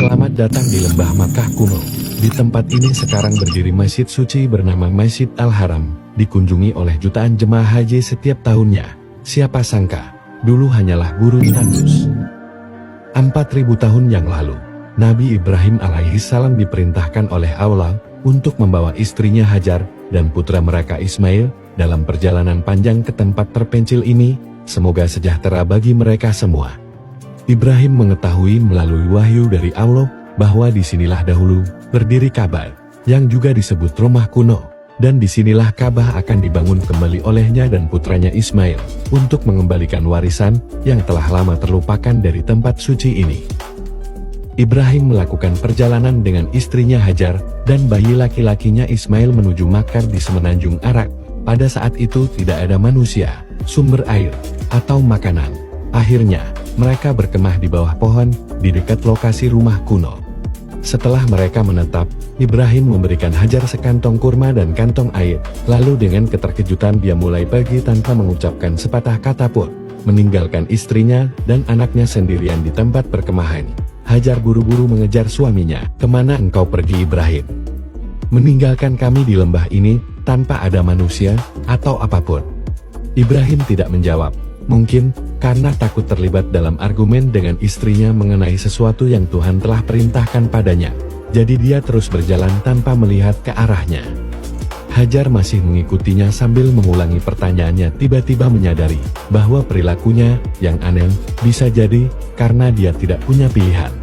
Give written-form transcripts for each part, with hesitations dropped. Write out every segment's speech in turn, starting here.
Selamat datang di lembah Makkah kuno. Di tempat ini sekarang berdiri masjid suci bernama Masjid Al-Haram, dikunjungi oleh jutaan jemaah haji setiap tahunnya. Siapa sangka, dulu hanyalah gurun tandus. 4.000 tahun yang lalu, Nabi Ibrahim alaihissalam diperintahkan oleh Allah untuk membawa istrinya Hajar dan putra mereka Ismail dalam perjalanan panjang ke tempat terpencil ini. Semoga sejahtera bagi mereka semua. Ibrahim mengetahui melalui wahyu dari Allah bahwa disinilah dahulu berdiri Ka'bah, yang juga disebut rumah kuno, dan disinilah Ka'bah akan dibangun kembali olehnya dan putranya Ismail untuk mengembalikan warisan yang telah lama terlupakan dari tempat suci ini. Ibrahim melakukan perjalanan dengan istrinya Hajar dan bayi laki-lakinya Ismail menuju Makkah di semenanjung Arak. Pada saat itu tidak ada manusia, sumber air, atau makanan. Akhirnya, mereka berkemah di bawah pohon, di dekat lokasi rumah kuno. Setelah mereka menetap, Ibrahim memberikan Hajar sekantong kurma dan kantong air, lalu dengan keterkejutan dia mulai pergi tanpa mengucapkan sepatah kata pun, meninggalkan istrinya dan anaknya sendirian di tempat perkemahan. Hajar buru-buru mengejar suaminya, "Kemana engkau pergi Ibrahim? Meninggalkan kami di lembah ini, tanpa ada manusia, atau apapun?" Ibrahim tidak menjawab. Mungkin, karena takut terlibat dalam argumen dengan istrinya mengenai sesuatu yang Tuhan telah perintahkan padanya. Jadi dia terus berjalan tanpa melihat ke arahnya. Hajar masih mengikutinya sambil mengulangi pertanyaannya, tiba-tiba menyadari bahwa perilakunya yang aneh bisa jadi karena dia tidak punya pilihan.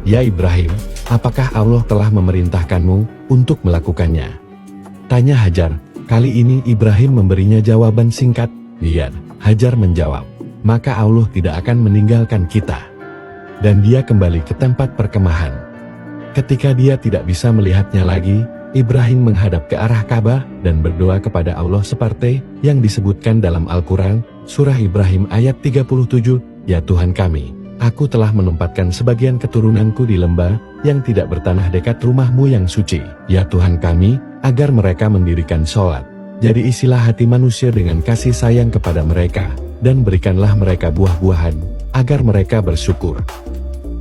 "Ya Ibrahim, apakah Allah telah memerintahkanmu untuk melakukannya?" tanya Hajar. Kali ini Ibrahim memberinya jawaban singkat, "Iya." Hajar menjawab, "Maka Allah tidak akan meninggalkan kita." Dan dia kembali ke tempat perkemahan. Ketika dia tidak bisa melihatnya lagi, Ibrahim menghadap ke arah Ka'bah dan berdoa kepada Allah seperti yang disebutkan dalam Al-Quran, Surah Ibrahim ayat 37, "Ya Tuhan kami, aku telah menempatkan sebagian keturunanku di lembah yang tidak bertanah dekat rumahmu yang suci. Ya Tuhan kami, agar mereka mendirikan sholat. Jadi isilah hati manusia dengan kasih sayang kepada mereka, dan berikanlah mereka buah-buahan, agar mereka bersyukur."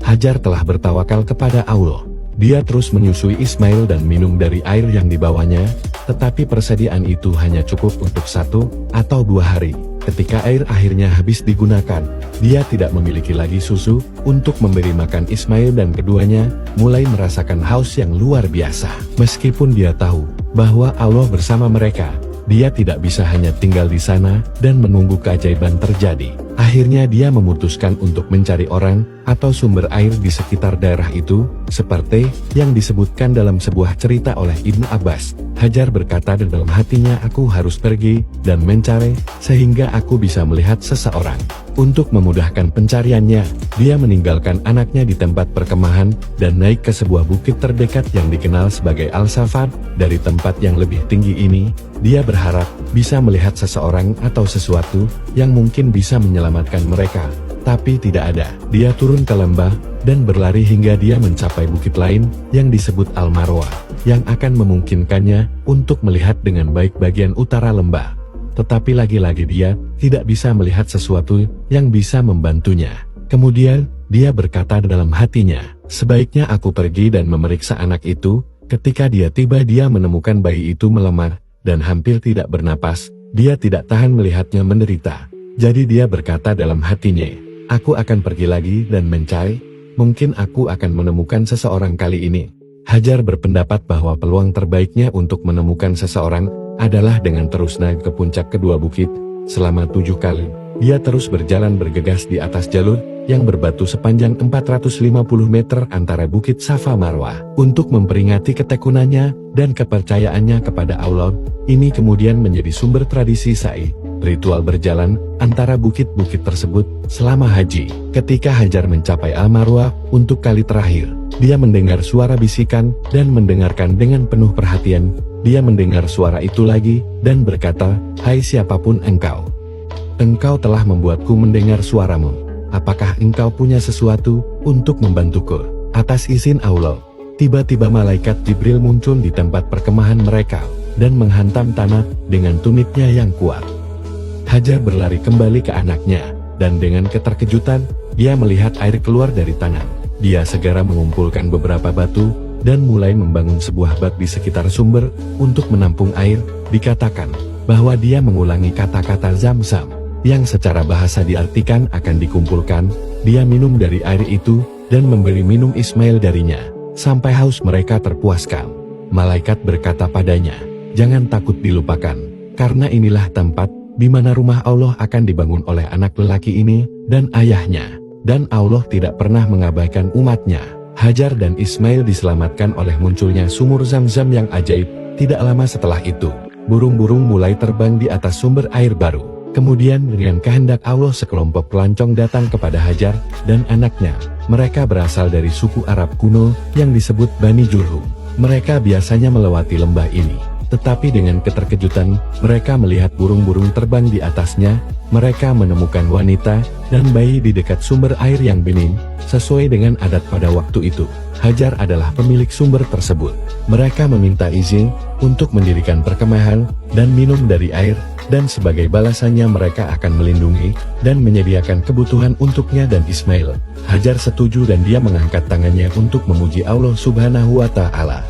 Hajar telah bertawakal kepada Allah. Dia terus menyusui Ismail dan minum dari air yang dibawanya, tetapi persediaan itu hanya cukup untuk 1 atau 2 hari. Ketika air akhirnya habis digunakan, dia tidak memiliki lagi susu untuk memberi makan Ismail dan keduanya mulai merasakan haus yang luar biasa. Meskipun dia tahu bahwa Allah bersama mereka, dia tidak bisa hanya tinggal di sana dan menunggu keajaiban terjadi. Akhirnya dia memutuskan untuk mencari orang atau sumber air di sekitar daerah itu, seperti yang disebutkan dalam sebuah cerita oleh Ibnu Abbas. Hajar berkata dalam hatinya, "Aku harus pergi dan mencari sehingga aku bisa melihat seseorang." Untuk memudahkan pencariannya, dia meninggalkan anaknya di tempat perkemahan dan naik ke sebuah bukit terdekat yang dikenal sebagai Al-Safar. Dari tempat yang lebih tinggi ini, dia berharap bisa melihat seseorang atau sesuatu yang mungkin bisa menyelamatkan mereka. Tapi tidak ada. Dia turun ke lembah dan berlari hingga dia mencapai bukit lain yang disebut Al-Marwah, yang akan memungkinkannya untuk melihat dengan baik bagian utara lembah. Tetapi lagi-lagi dia tidak bisa melihat sesuatu yang bisa membantunya. Kemudian, dia berkata dalam hatinya, "Sebaiknya aku pergi dan memeriksa anak itu." Ketika dia tiba, dia menemukan bayi itu melemah dan hampir tidak bernapas. Dia tidak tahan melihatnya menderita. Jadi dia berkata dalam hatinya, "Aku akan pergi lagi dan mencari. Mungkin aku akan menemukan seseorang kali ini." Hajar berpendapat bahwa peluang terbaiknya untuk menemukan seseorang adalah dengan terus naik ke puncak kedua bukit. Selama 7 kali, dia terus berjalan bergegas di atas jalur yang berbatu sepanjang 450 meter antara Bukit Safa Marwah. Untuk memperingati ketekunannya dan kepercayaannya kepada Allah, ini kemudian menjadi sumber tradisi sa'i, ritual berjalan antara bukit-bukit tersebut selama haji. Ketika Hajar mencapai Al-Marwah untuk kali terakhir, dia mendengar suara bisikan dan mendengarkan dengan penuh perhatian. Dia mendengar suara itu lagi dan berkata, "Hai siapapun engkau, engkau telah membuatku mendengar suaramu. Apakah engkau punya sesuatu untuk membantuku?" Atas izin Allah, tiba-tiba malaikat Jibril muncul di tempat perkemahan mereka dan menghantam tanah dengan tumitnya yang kuat. Hajar berlari kembali ke anaknya, dan dengan keterkejutan, dia melihat air keluar dari tanah. Dia segera mengumpulkan beberapa batu, dan mulai membangun sebuah bak di sekitar sumber, untuk menampung air. Dikatakan bahwa dia mengulangi kata-kata Zam-Zam, yang secara bahasa diartikan akan dikumpulkan. Dia minum dari air itu, dan memberi minum Ismail darinya, sampai haus mereka terpuaskan. Malaikat berkata padanya, "Jangan takut dilupakan, karena inilah tempat di mana rumah Allah akan dibangun oleh anak lelaki ini, dan ayahnya. Dan Allah tidak pernah mengabaikan umatnya." Hajar dan Ismail diselamatkan oleh munculnya sumur Zam-Zam yang ajaib. Tidak lama setelah itu, burung-burung mulai terbang di atas sumber air baru. Kemudian dengan kehendak Allah sekelompok pelancong datang kepada Hajar dan anaknya. Mereka berasal dari suku Arab kuno yang disebut Bani Jurhum. Mereka biasanya melewati lembah ini, tetapi dengan keterkejutan, mereka melihat burung-burung terbang di atasnya. Mereka menemukan wanita dan bayi di dekat sumber air yang bening, sesuai dengan adat pada waktu itu. Hajar adalah pemilik sumber tersebut. Mereka meminta izin untuk mendirikan perkemahan dan minum dari air, dan sebagai balasannya mereka akan melindungi dan menyediakan kebutuhan untuknya dan Ismail. Hajar setuju dan dia mengangkat tangannya untuk memuji Allah Subhanahu wa Ta'ala.